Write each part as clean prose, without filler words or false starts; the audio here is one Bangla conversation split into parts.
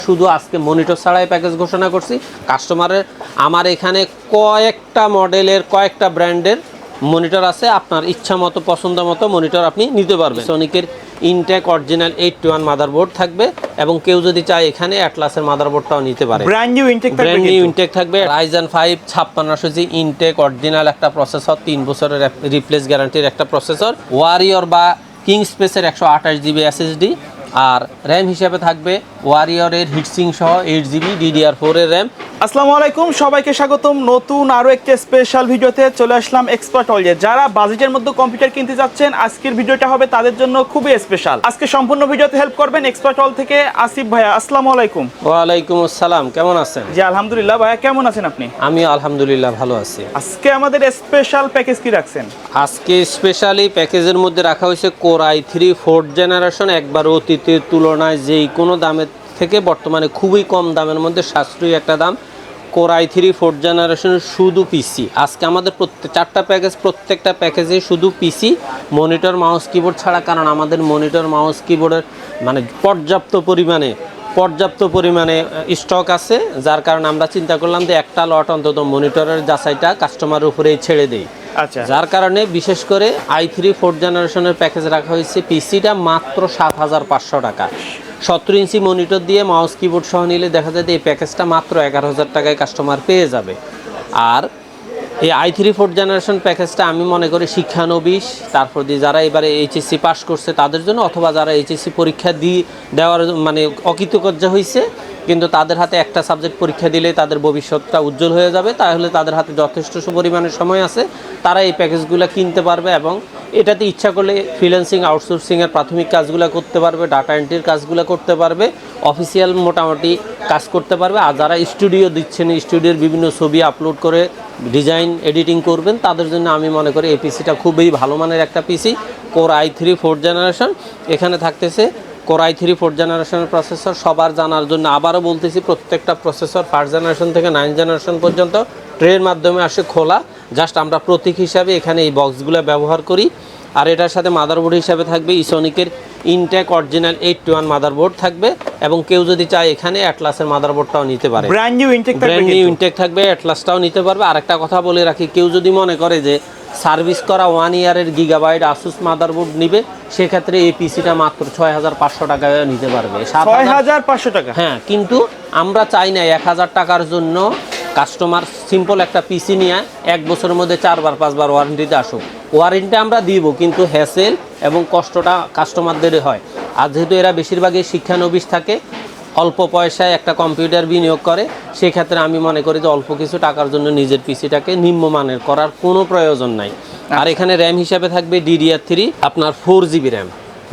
শুধু আজকে মনিটর ছাড়াই প্যাকেজ ঘোষণা করছি কাস্টমারের। আমার এখানে কয়েকটা মডেলের কয়েকটা ব্র্যান্ডের মনিটর আছে, আপনার ইচ্ছা মতো পছন্দ মতো মনিটর আপনি নিতে পারবেন। সোনিকের ইনটেক অরিজিনাল 821 মাদারবোর্ড থাকবে এবং কেউ যদি চায় এখানে অ্যাটলাসের মাদারবোর্ডটাও নিতে পারে। ব্র্যান্ড নিউ ইনটেক থাকবে Ryzen 5 5600G ইনটেক অরিজিনাল একটা প্রসেসর, 3 বছরের রিপ্লেস গ্যারান্টির একটা প্রসেসর। ওয়ারিয়র বা কিং স্পেসের 128GB SSD, আর র্যাম হিসেবে থাকবে ওয়ারিয়রের হিটসিং সহ 8GB DDR4 এর র্যাম। আসসালামু আলাইকুম, সবাইকে স্বাগতম নতুন আরো একটা স্পেশাল ভিডিওতে। চলে আসলাম এক্সপার্ট ওয়ার্ল্ডে। যারা বাজেটের মধ্যে কম্পিউটার কিনতে যাচ্ছেন, আজকের ভিডিওটা হবে তাদের জন্য খুবই স্পেশাল। আজকে সম্পূর্ণ ভিডিওতে হেল্প করবেন এক্সপার্ট ওয়ার্ল্ড থেকে আসিফ ভাইয়া। আসসালামু আলাইকুম। ওয়ালাইকুম আসসালাম, কেমন আছেন? জি আলহামদুলিল্লাহ। ভাইয়া কেমন আছেন আপনি? আমি আলহামদুলিল্লাহ ভালো আছি। আজকে আমাদের স্পেশাল প্যাকেজ কি রাখছেন? আজকে স্পেশালি প্যাকেজের মধ্যে রাখা হয়েছে Core i3 4th জেনারেশন। একবার অতীতের তুলনায় যেই কোনো দামের থেকে বর্তমানে খুবই কম দামের মধ্যে সাশ্রয়ী একটা দাম। Core i3 4th জেনারেশনের শুধু পিসি। আজকে আমাদের চারটা প্যাকেজ, প্রত্যেকটা প্যাকেজে শুধু পিসি, মনিটর মাউস কিবোর্ড ছাড়া। কারণ আমাদের মনিটর মাউস কিবোর্ডের মানে পর্যাপ্ত পরিমাণে স্টক আছে, যার কারণে আমরা চিন্তা করলাম যে একটা লট অন্তত মনিটরের যাচাইটা কাস্টমারের উপরেই ছেড়ে দেই। আচ্ছা, যার কারণে বিশেষ করে i3 4th জেনারেশনের প্যাকেজ রাখা হয়েছে। পিসিটা মাত্র 7500 টাকা। 17 ইঞ্চি মনিটর দিয়ে মাউস কিবোর্ড সহ নিলে দেখা যায় যে এই প্যাকেজটা মাত্র 11000 টাকায় কাস্টমার পেয়ে যাবে। আর এই i3 4th জেনারেশন প্যাকেজটা আমি মনে করি শিক্ষানবিশ, তারপর দিয়ে যারা এবারে এইচএসসি পাস করছে তাদের জন্য, অথবা যারা এইচএসসি পরীক্ষা দেওয়ার মানে অকৃতকার্য হয়েছে কিন্তু তাদের হাতে একটা সাবজেক্ট পরীক্ষা দিলে তাদের ভবিষ্যৎটা উজ্জ্বল হয়ে যাবে, তাহলে তাদের হাতে যথেষ্ট পরিমাণে সময় আছে, তারা এই প্যাকেজগুলো কিনতে পারবে এবং এটাতে ইচ্ছা করলে ফ্রিল্যান্সিং আউটসোর্সিংয়ের প্রাথমিক কাজগুলো করতে পারবে, ডাটা এন্ট্রির কাজগুলো করতে পারবে, অফিসিয়াল মোটামুটি কাজ করতে পারবে। আর যারা স্টুডিও দিচ্ছেন, স্টুডিওর বিভিন্ন ছবি আপলোড করে ডিজাইন এডিটিং করবেন, তাদের জন্য আমি মনে করি এই পিসিটা খুবই ভালো মানের একটা পিসি। Core i3 4th জেনারেশন এখানে থাকতেছে। Core i3 4th জেনারেশনের প্রসেসর সবার জানার জন্য আবারও বলতেছি, প্রত্যেকটা প্রসেসর 1st জেনারেশন থেকে 9th জেনারেশন পর্যন্ত ট্রের মাধ্যমে আসে খোলা। জাস্ট আমরা প্রতীক হিসাবে এখানে এই বক্সগুলো ব্যবহার করি। আর এটার সাথে মাদারবোর্ড হিসাবে থাকবে সোনিকের ইনটেক অরিজিনাল 821 মাদারবোর্ড থাকবে এবং কেউ যদি চায় এখানে অ্যাটলাসের মাদারবোর্ডটাও নিতে পারে। ব্র্যান্ড নিউ ইনটেক থাকবে, অ্যাটলাসটাও নিতে পারবে। আরেকটা কথা বলে রাখি, কেউ যদি মনে করে যে সার্ভিস করা 1 ইয়ারের গিগাবাইট আসুস মাদারবোর্ড নিবে, সেক্ষেত্রে এই পিসিটা মাত্র 6500 টাকায় নিতে পারবে। 6500 টাকা? হ্যাঁ, কিন্তু আমরা চাই না 1000 টাকার জন্য কাস্টমার সিম্পল একটা পিসি নিয়ে 1 বছরের মধ্যে 4বার 5বার ওয়ারেন্টিতে আসুক। ওয়ারেন্টি আমরা দিব, কিন্তু হ্যাসেল এবং কষ্টটা কাস্টমারদের হয়। আর যেহেতু এরা বেশিরভাগই শিক্ষানবিশ থাকে, অল্প পয়সায় একটা কম্পিউটার বিনিয়োগ করে, সেক্ষেত্রে আমি মনে করি যে অল্প কিছু টাকার জন্য নিজের পিসিটাকে নিম্নমানের করার কোনো প্রয়োজন নাই। আর এখানে র্যাম হিসাবে থাকবে DDR3, আপনার 4GB র্যাম।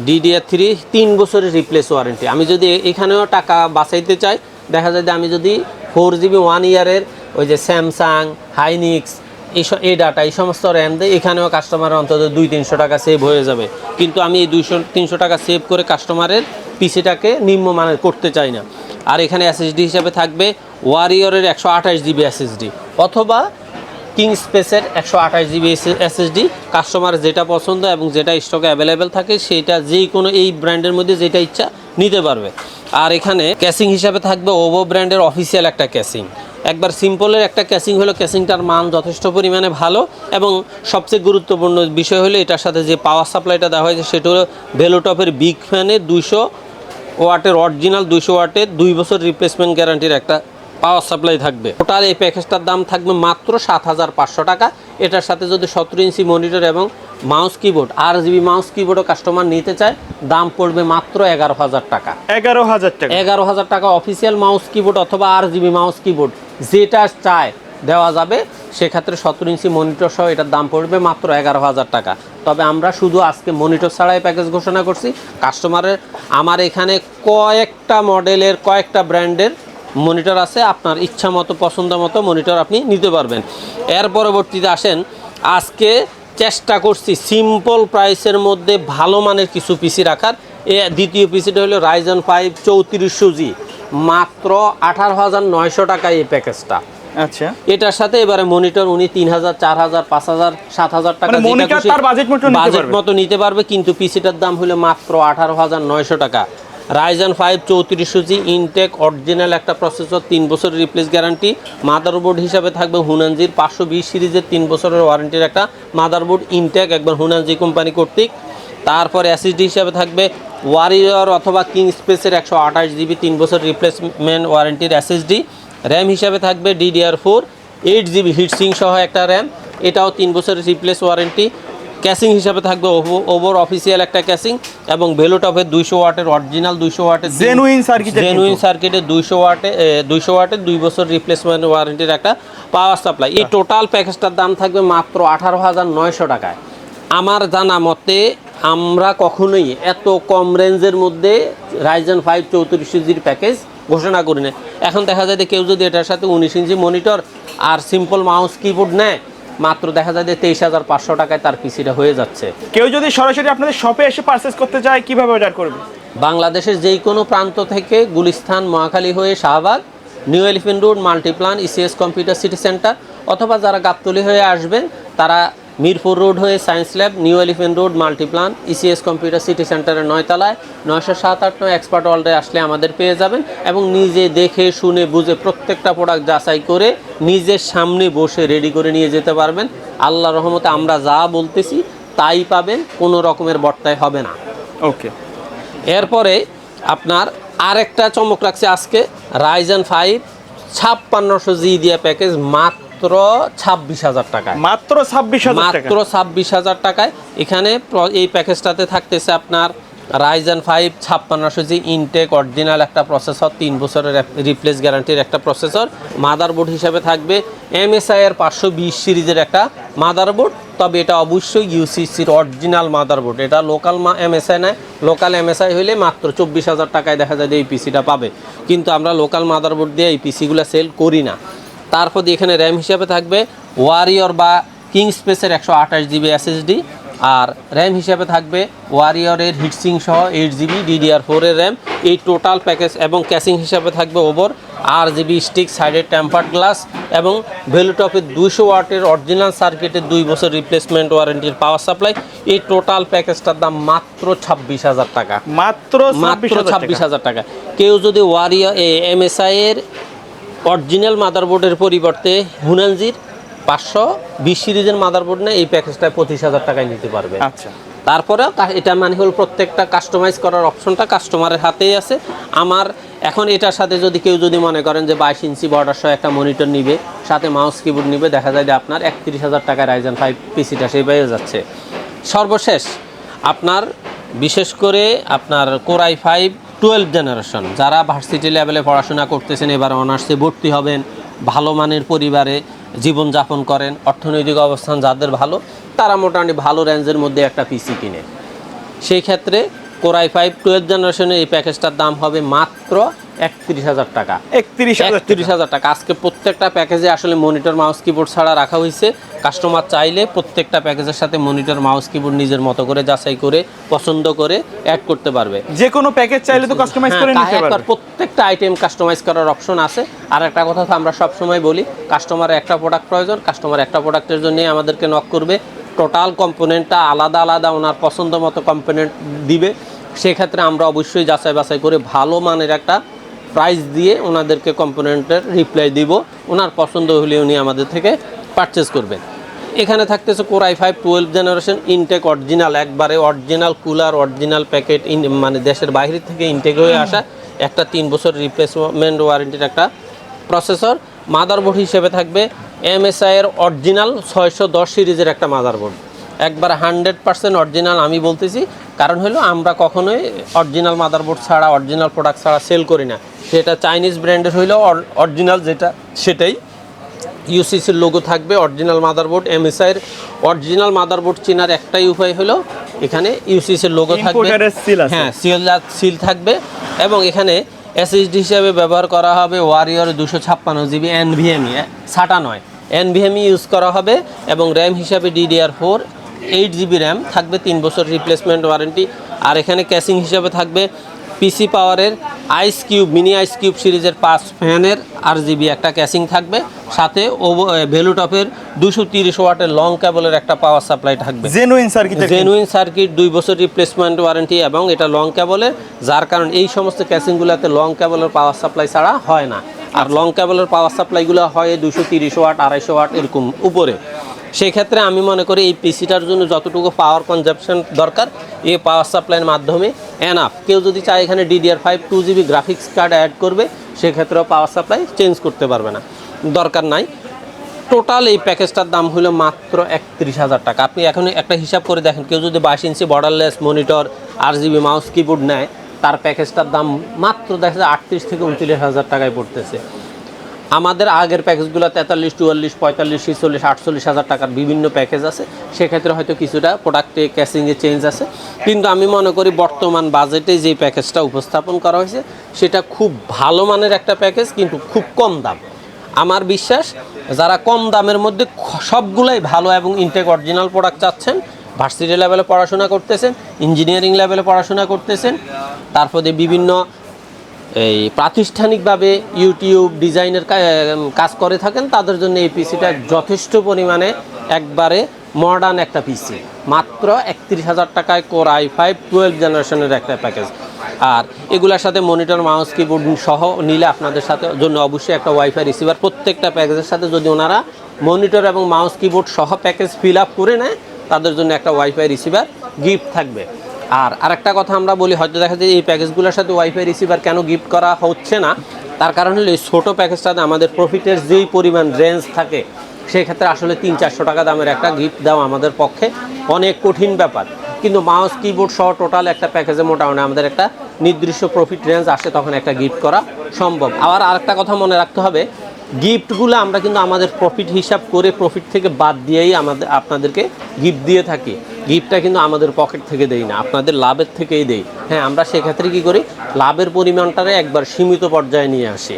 DDR3 3 বছরের রিপ্লেস ওয়ারেন্টি। আমি যদি এখানেও টাকা বাঁচাইতে চাই, দেখা যায় যে আমি যদি 4GB 1 ইয়ারের ওই যে স্যামসাং, হাইনিক্স এই ডাটা এই সমস্ত র্যাম দেয়, এখানেও কাস্টমারের অন্তত 200-300 টাকা সেভ হয়ে যাবে। কিন্তু আমি এই 200-300 টাকা সেভ করে কাস্টমারের পিসিটাকে নিম্নমানের করতে চাই না। আর এখানে SSD হিসাবে থাকবে ওয়ারিয়রের 128GB SSD অথবা কিং স্পেসের 128GB SSD। কাস্টমার যেটা পছন্দ এবং যেটা স্টকে অ্যাভেলেবেল থাকে সেটা যেই কোনো এই ব্র্যান্ডের মধ্যে যেটা ইচ্ছা নিতে পারবে। আর এখানে ক্যাসিং হিসাবে থাকবে ওভো ব্র্যান্ডের অফিসিয়াল একটা ক্যাসিং। একবার সিম্পলের একটা ক্যাসিং হলো, ক্যাসিংটার মান যথেষ্ট পরিমাণে ভালো এবং সবচেয়ে গুরুত্বপূর্ণ বিষয় হলো এটার সাথে যে পাওয়ার সাপ্লাইটা দেওয়া হয়েছে সেটা হলো ভেলোটপের বিগ ফ্যানের 200 ওয়াটের অরিজিনাল 200 ওয়াটের 2 বছর রিপ্লেসমেন্ট গ্যারান্টির একটা পাওয়ার সাপ্লাই থাকবে। টোটাল এই প্যাকেজটার দাম থাকবে মাত্র 7500 টাকা। এটার সাথে যদি 17 ইঞ্চি মনিটর এবং মাউস কিবোর্ড, RGB মাউস কিবোর্ডও কাস্টমার নিতে চায়, দাম পড়বে মাত্র 11000 টাকা। 11000 টাকা অফিসিয়াল মাউস কিবোর্ড অথবা RGB মাউস কিবোর্ড যেটা চায় দেওয়া যাবে। সেক্ষেত্রে 17 ইঞ্চি মনিটর সহ এটার দাম পড়বে মাত্র 11000 টাকা। তবে আমরা শুধু আজকে মনিটর ছাড়াই প্যাকেজ ঘোষণা করছি কাস্টমারের। আমার এখানে কয়েকটা মডেলের কয়েকটা ব্র্যান্ডের মনিটর আছে, আপনার ইচ্ছা মতো পছন্দ মতো মনিটর আপনি নিতে পারবেন। এর পরবর্তীতে আসেন, আজকে চেষ্টা করছি সিম্পল প্রাইসের মধ্যে ভালো মানের কিছু পিসি রাখার। দ্বিতীয় পিসিটা হলো Ryzen 5 3400G, মাত্র 18900 টাকায় এই প্যাকেজটা। আচ্ছা, এটার সাথে এবারে মনিটর উনি 3000, 4000, 5000, 7000 টাকা বাজেট মতো নিতে পারবে, কিন্তু পিসিটার দাম হলো মাত্র 18900 টাকা। রাইজেন 5 3400G ইনটেক অরিজিনাল একটা প্রসেসর, 3 বছরের রিপ্লেস গ্যারান্টি। মাদারবোর্ড হিসাবে থাকবে হুনানজির 520 সিরিজের 3 বছরের ওয়ারেন্টির একটা মাদারবোর্ড ইনটেক, একবার হুনানজি কোম্পানি কর্তৃক। তারপরে এসএসডি হিসাবে থাকবে ওয়ারিয়র অথবা কিং স্পেসের 128GB 3 বছর রিপ্লেসমেন্ট ওয়ারেন্টির এসএসডি। র্যাম হিসাবে থাকবে DDR4 8GB হিটসিং সহ একটা র্যাম, এটাও 3 বছরের রিপ্লেস ওয়ারেন্টি। ক্যাসিং হিসাবে থাকবে ওভার অফিসিয়াল একটা ক্যাসিং এবং ভেলোটপের 200 ওয়াটের অরিজিনাল 200 ওয়াটের জেনুইন সার্কিটের 200 ওয়াটের 2 বছর রিপ্লেসমেন্ট ওয়ারেন্টির একটা পাওয়ার সাপ্লাই। এই টোটাল প্যাকেজটার দাম থাকবে মাত্র 18,900 টাকায়। আমার জানা মতে আমরা কখনোই এত কম রেঞ্জের মধ্যে রাইজেন 5 3400Gর প্যাকেজ ঘোষণা করি না। এখন দেখা যায় যে কেউ যদি এটার সাথে 19 ইঞ্চি মনিটর আর সিম্পল মাউস কিবোর্ড নেয়, মাত্র দেখা যায় যে 23,500 টাকায় তার পিসিটা হয়ে যাচ্ছে। কেউ যদি সরাসরি আপনাদের শপে এসে পারচেজ করতে চায় কিভাবে অর্ডার করবে? বাংলাদেশের যেই কোনো প্রান্ত থেকে গুলিস্তান, মহাখালী হয়ে Shahbag, new elephant road, Multiplan, ECS computer city centre, অথবা যারা গাবতলী হয়ে আসবেন তারা মিরপুর রোড হয়ে science lab, new elephant road, Multiplan, ECS computer city সেন্টারের 9 তলায় 907-9 এক্সপার্ট ওয়ার্ল্ডে আসলে আমাদের পেয়ে যাবেন এবং নিজে দেখে শুনে বুঝে প্রত্যেকটা প্রোডাক্ট যাচাই করে নিজের সামনে বসে রেডি করে নিয়ে যেতে পারবেন। আল্লাহর রহমতে আমরা যা বলতেছি তাই পাবেন, কোনো রকমের বর্তায় হবে না। ওকে, এরপরে আপনার আরেকটা চমক রাখছে আজকে, রাইজেন 5 5600G দিয়ে প্যাকেজ মাত্র 26,000 টাকায়। মাত্র 26,000 টাকায়। এখানে এই প্যাকেজটাতে থাকতেছে আপনার রাইজেন 5 5600G ইনটেক অরিজিনাল একটা প্রসেসর, 3 বছরের রিপ্লেস গ্যারান্টির একটা প্রসেসর। মাদারবোর্ড হিসাবে থাকবে MSI এর 520 সিরিজের একটা মাদারবোর্ড, তবে এটা অবশ্যই ইউসিসির অরিজিনাল মাদারবোর্ড। এটা লোকাল MSI নয়, লোকাল MSI হইলে মাত্র 24,000 টাকায় দেখা যায় যে এই পিসিটা পাবে, কিন্তু আমরা লোকাল মাদারবোর্ড দিয়ে এই পিসিগুলো সেল করি না। তারপর এখানে র্যাম হিসাবে থাকবে ওয়ারিয়র বা কিং স্পেসের 128GB SSD, আর র্যাম হিসাবে থাকবে ওয়ারিয়রের হিটসিং সহ 8GB DDR4 এর র্যাম। এই টোটাল প্যাকেজ এবং ক্যাসিং হিসাবে থাকবে ওভার RGB স্টিক, সাইডের টেম্পার্ড গ্লাস এবং ভেলুটপের 200 ওয়াটের অরিজিনাল সার্কিটের 2 বছর রিপ্লেসমেন্ট ওয়ারেন্টির পাওয়ার সাপ্লাই। এই টোটাল প্যাকেজটার দাম মাত্র 26,000 টাকা। মাত্র 26,000 টাকা। কেউ যদি ওয়ারিয়র MSI এর অরিজিনাল মাদারবোর্ডের পরিবর্তে হুনানজির 520 সিরিজের মাদারবোর্ড নেয়, এই প্যাকেজটায় 25,000 টাকায় নিতে পারবে। আচ্ছা, তারপরে এটা মানে হল প্রত্যেকটা কাস্টমাইজ করার অপশনটা কাস্টমারের হাতেই আছে। আমার এখন এটার সাথে যদি কেউ যদি মনে করেন যে 22 ইঞ্চি বর্ডার সহ একটা মনিটর নিবে, সাথে মাউস কিবোর্ড নিবে, দেখা যায় যে আপনার 31,000 টাকায় রাইজেন 5 পিসিটা সেই পেয়ে যাচ্ছে। সর্বশেষ আপনার বিশেষ করে আপনার Core i5 12 জেনারেশন, যারা ভার্সিটি লেভেলে পড়াশোনা করতেছেন, এবার অনার্সে ভর্তি হবেন, ভালো মানের পরিবারে জীবনযাপন করেন, অর্থনৈতিক অবস্থান যাদের ভালো, তারা মোটামুটি ভালো রেঞ্জের মধ্যে একটা পিসি কিনে। সেই ক্ষেত্রে Core i5 12 জেনারেশনের এই প্যাকেজটার দাম হবে মাত্র 31,000 টাকা। 31,000 টাকা। আজকে প্রত্যেকটা প্যাকেজে আসলে মনিটর মাউস কিবোর্ড ছাড়া রাখা হয়েছে। কাস্টমার চাইলে প্রত্যেকটা প্যাকেজের সাথে মনিটর মাউস কিবোর্ড নিজের মতো করে যাচাই করে পছন্দ করে অ্যাড করতে পারবে। যে কোনো প্যাকেজ চাইলে তো কাস্টমাইজ করে নিতে পারবে। প্রত্যেকটা আইটেম কাস্টমাইজ করার অপশন আছে। আর একটা কথা তো আমরা সবসময় বলি, কাস্টমারের একটা প্রোডাক্ট প্রয়োজন, কাস্টমার একটা প্রোডাক্টের জন্যই আমাদেরকে নক করবে। টোটাল কম্পোনেন্টটা আলাদা আলাদা ওনার পছন্দ মতো কম্পোনেন্ট দিবে। সেক্ষেত্রে আমরা অবশ্যই যাচাই বাছাই করে ভালো মানের একটা প্রাইস দিয়ে ওনাদেরকে কম্পোনেন্টের রিপ্লাই দিব। ওনার পছন্দ হলে উনি আমাদের থেকে পারচেস করবেন। এখানে থাকতেছে Core i5 12 generation Intel original, একবারে অরিজিনাল কুলার, অরিজিনাল প্যাকেট, মানে দেশের বাইরে থেকে ইনটেক হয়ে আসা একটা 3 বছর রিপ্লেসমেন্ট ওয়ারেন্টির একটা প্রসেসর। মাদারবোর্ড হিসেবে থাকবে MSI এর অরিজিনাল 610 সিরিজের একটা মাদারবোর্ড, একবার 100% অরিজিনাল। আমি বলতেছি কারণ হলো আমরা কখনোই অরিজিনাল মাদারবোর্ড ছাড়া, অরিজিনাল প্রোডাক্ট ছাড়া সেল করি না। সেটা চাইনিজ ব্র্যান্ডের হইলেও অরিজিনাল যেটা সেটাই, ইউসিসির লোগো থাকবে, অরিজিনাল মাদারবোর্ড। MSI এর অরিজিনাল মাদারবোর্ড চেনার একটাই উপায় হলো এখানে ইউসিসির লোগো থাকবে, হ্যাঁ সিল থাকবে। এবং এখানে এসএসডি হিসাবে ব্যবহার করা হবে ওয়ারিয়র 256GB NVMe, SATA নয়, NVMe ইউজ করা হবে। এবং র্যাম হিসাবে DDR4 8GB র্যাম থাকবে, 3 বছর রিপ্লেসমেন্ট ওয়ারেন্টি। আর এখানে ক্যাসিং হিসাবে থাকবে পিসি পাওয়ারের ice cube mini ice cube সিরিজের 5 ফ্যানের RGB একটা ক্যাসিং থাকবে, সাথে ভ্যালুটপের 230 ওয়াটের লং কেবলের একটা পাওয়ার সাপ্লাই থাকবে। জেনুইন সার্কিট, জেনুইন সার্কিট, 2 বছর রিপ্লেসমেন্ট ওয়ারেন্টি, এবং এটা লং কেবলের, যার কারণে এই সমস্ত ক্যাসিংগুলোতে লং কেবলের পাওয়ার সাপ্লাই ছাড়া হয় না। আর লং কেবলের পাওয়ার সাপ্লাইগুলো হয় 230 ওয়াট 250 ওয়াট এরকম উপরে। সেই ক্ষেত্রে আমি মনে করি এই পিসিটার জন্য যতটুকু পাওয়ার কনজাম্পশন দরকার এই পাওয়ার সাপ্লাইয়ের মাধ্যমে এনাফ। কেউ যদি চায় এখানে DDR5 2GB graphics card add করবে, সেক্ষেত্রেও পাওয়ার সাপ্লাই চেঞ্জ করতে পারবে না, দরকার নাই। টোটাল এই প্যাকেজটার দাম হলো মাত্র 31,000 টাকা। আপনি এখন একটা হিসাব করে দেখেন, কেউ যদি 22 inch borderless monitor RGB mouse keyboard নেয়, তার প্যাকেজটার দাম মাত্র দেখা যায় 38 থেকে 29,000 টাকায় পড়তেছে। আমাদের আগের প্যাকেজগুলো 43, 44, 45, 46, 48,000 টাকার বিভিন্ন প্যাকেজ আছে, সেক্ষেত্রে হয়তো কিছুটা প্রোডাক্টে ক্যাসিংয়ে চেঞ্জ আছে, কিন্তু আমি মনে করি বর্তমান বাজেটে যে প্যাকেজটা উপস্থাপন করা হয়েছে সেটা খুব ভালো মানের একটা প্যাকেজ, কিন্তু খুব কম দাম। আমার বিশ্বাস যারা কম দামের মধ্যে সবগুলাই ভালো এবং ইনটেক অরিজিনাল প্রোডাক্ট চাচ্ছেন, ভার্সিটি লেভেলে পড়াশোনা করতেছেন, ইঞ্জিনিয়ারিং লেভেলে পড়াশোনা করতেছেন, তারপরে বিভিন্ন এই প্রাতিষ্ঠানিকভাবে ইউটিউব ডিজাইনের কাজ করে থাকেন, তাদের জন্য এই পিসিটা যথেষ্ট পরিমাণে একবারে মডার্ন একটা পিসি। মাত্র 31,000 টাকায় কোর i5 12 জেনারেশনের একটা প্যাকেজ। আর এগুলোর সাথে মনিটর মাউস কিবোর্ড সহ নিলে আপনাদের সাথে জন্য অবশ্যই একটা ওয়াইফাই রিসিভার, প্রত্যেকটা প্যাকেজের সাথে যদি ওনারা মনিটর এবং মাউস কিবোর্ড সহ প্যাকেজ ফিল আপ করে নেয়, তাদের জন্য একটা ওয়াইফাই রিসিভার গিফট থাকবে। আর আরেকটা কথা আমরা বলি, হয়তো দেখা যায় এই প্যাকেজগুলোর সাথে ওয়াইফাই রিসিভার কেন গিফট করা হচ্ছে না, তার কারণ হলো এই ছোটো প্যাকেজটাতে আমাদের প্রফিটের যেই পরিমাণ রেঞ্জ থাকে, সেই ক্ষেত্রে আসলে 300-400 টাকা দামের একটা গিফট দেওয়া আমাদের পক্ষে অনেক কঠিন ব্যাপার। কিন্তু মাউস কিবোর্ড সহ টোটাল একটা প্যাকেজে মোটামুটি আমাদের একটা নির্দিষ্ট প্রফিট রেঞ্জ আসে, তখন একটা গিফট করা সম্ভব। আবার আরেকটা কথা মনে রাখতে হবে, গিফটগুলো আমরা কিন্তু আমাদের প্রফিট হিসাব করে প্রফিট থেকে বাদ দিয়েই আপনাদেরকে গিফট দিয়ে থাকি। গিফটটা কিন্তু আমাদের পকেট থেকে দেই না, আপনাদের লাভের থেকেই দেই। হ্যাঁ, আমরা সেক্ষেত্রে কী করি, লাভের পরিমাণটারে একবার সীমিত পর্যায়ে নিয়ে আসি।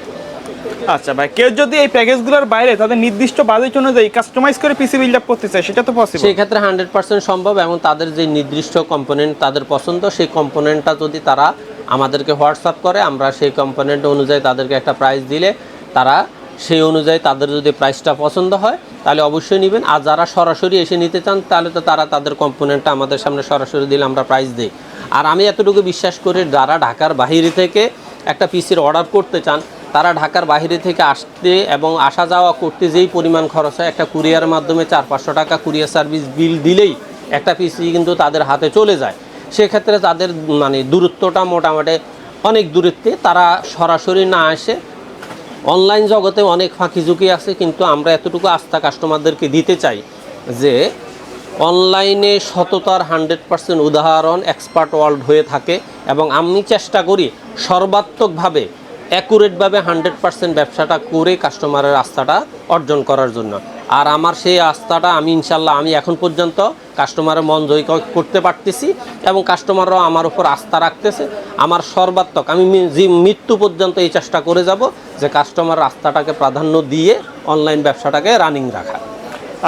আচ্ছা ভাই, কেউ যদি এই প্যাকেজগুলোর বাইরে তাদের নির্দিষ্ট বাজেট অনুযায়ী কাস্টমাইজ করে পিসি বিল্ড আপ করতে চায়, সেটা তো পসিবল? সেই ক্ষেত্রে 100% সম্ভব, এবং তাদের যে নির্দিষ্ট কম্পোনেন্ট তাদের পছন্দ, সেই কম্পোনেন্টটা যদি তারা আমাদেরকে হোয়াটসঅ্যাপ করে, আমরা সেই কম্পোনেন্ট অনুযায়ী তাদেরকে একটা প্রাইস দিলে তারা সেই অনুযায়ী তাদের যদি প্রাইসটা পছন্দ হয় তাহলে অবশ্যই নেবেন। আর যারা সরাসরি এসে নিতে চান, তাহলে তো তারা তাদের কম্পোনেন্টটা আমাদের সামনে সরাসরি দিলে আমরা প্রাইস দিই। আর আমি এতটুকু বিশ্বাস করি, যারা ঢাকার বাইরে থেকে একটা পিসির অর্ডার করতে চান, তারা ঢাকার বাইরে থেকে আসতে এবং আসা যাওয়া করতে যেই পরিমাণ খরচ হয়, একটা কুরিয়ারের মাধ্যমে 400-500 টাকা কুরিয়ার সার্ভিস বিল দিলেই একটা পিসি কিন্তু তাদের হাতে চলে যায়। সেক্ষেত্রে তাদের মানে দূরত্বটা মোটামুটি অনেক দূরত্বে, তারা সরাসরি না আসে। অনলাইন জগতে অনেক ফাঁকি ঝুঁকি আছে, কিন্তু আমরা এতটুকু আস্থা কাস্টমারদেরকে দিতে চাই যে অনলাইনে সততার 100% উদাহরণ এক্সপার্ট ওয়ার্ল্ড হয়ে থাকে, এবং আমি চেষ্টা করি সর্বাত্মকভাবে অ্যাকুরেটভাবে 100% ব্যবসাটা করে কাস্টমারের আস্থাটা অর্জন করার জন্য। আর আমার সেই আস্থাটা আমি ইনশাল্লাহ আমি এখন পর্যন্ত কাস্টমারের মন জয় করতে পারতেছি, এবং কাস্টমাররাও আমার উপর আস্থা রাখতেছে। আমার সর্বাত্মক আমি মৃত্যু পর্যন্ত এই চেষ্টা করে যাব যে কাস্টমার আস্থাটাকে প্রাধান্য দিয়ে অনলাইন ব্যবসাটাকে রানিং রাখা।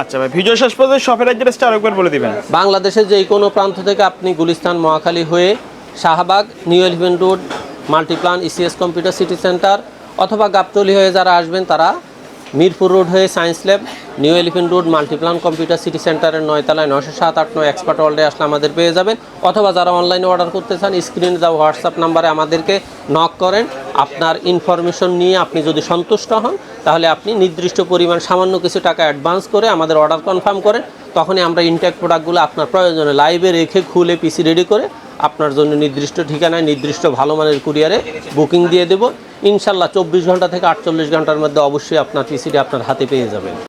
আচ্ছা ভাই, ভিডিও শেষ পর্যন্ত শপের অ্যাড্রেসটা আরেকবার বলে দিবেন। বাংলাদেশের যে কোনো প্রান্ত থেকে আপনি গুলিস্তান মহাখালী হয়ে Shahbag new elephant road Multiplan ECS computer city centre, অথবা গাবতলী হয়ে যারা আসবেন তারা মিরপুর রোড হয়ে science lab new elephant road Multiplan computer city সেন্টারের 9 তলায় 907-9 এক্সপার্ট ওয়ার্ল্ডে আসলে আমাদের পেয়ে যাবেন। অথবা যারা অনলাইনে অর্ডার করতে চান, স্ক্রিনে যাওয়া হোয়াটসঅ্যাপ নাম্বারে আমাদেরকে নক করেন। আপনার ইনফরমেশন নিয়ে আপনি যদি সন্তুষ্ট হন, তাহলে আপনি নির্দিষ্ট পরিমাণ সামান্য কিছু টাকা অ্যাডভান্স করে আমাদের অর্ডার কনফার্ম করেন। তখনই আমরা ইনটেক প্রোডাক্টগুলো আপনার প্রয়োজনে লাইভে রেখে খুলে পিসি রেডি করে আপনার জন্য নির্দিষ্ট ঠিকানায় নির্দিষ্ট ভালো মানের কুরিয়ারে বুকিং দিয়ে দেব। ইনশাল্লাহ 24 ঘন্টা থেকে 48 ঘন্টার মধ্যে অবশ্যই আপনার পিসিটি আপনার হাতে পেয়ে যাবেন।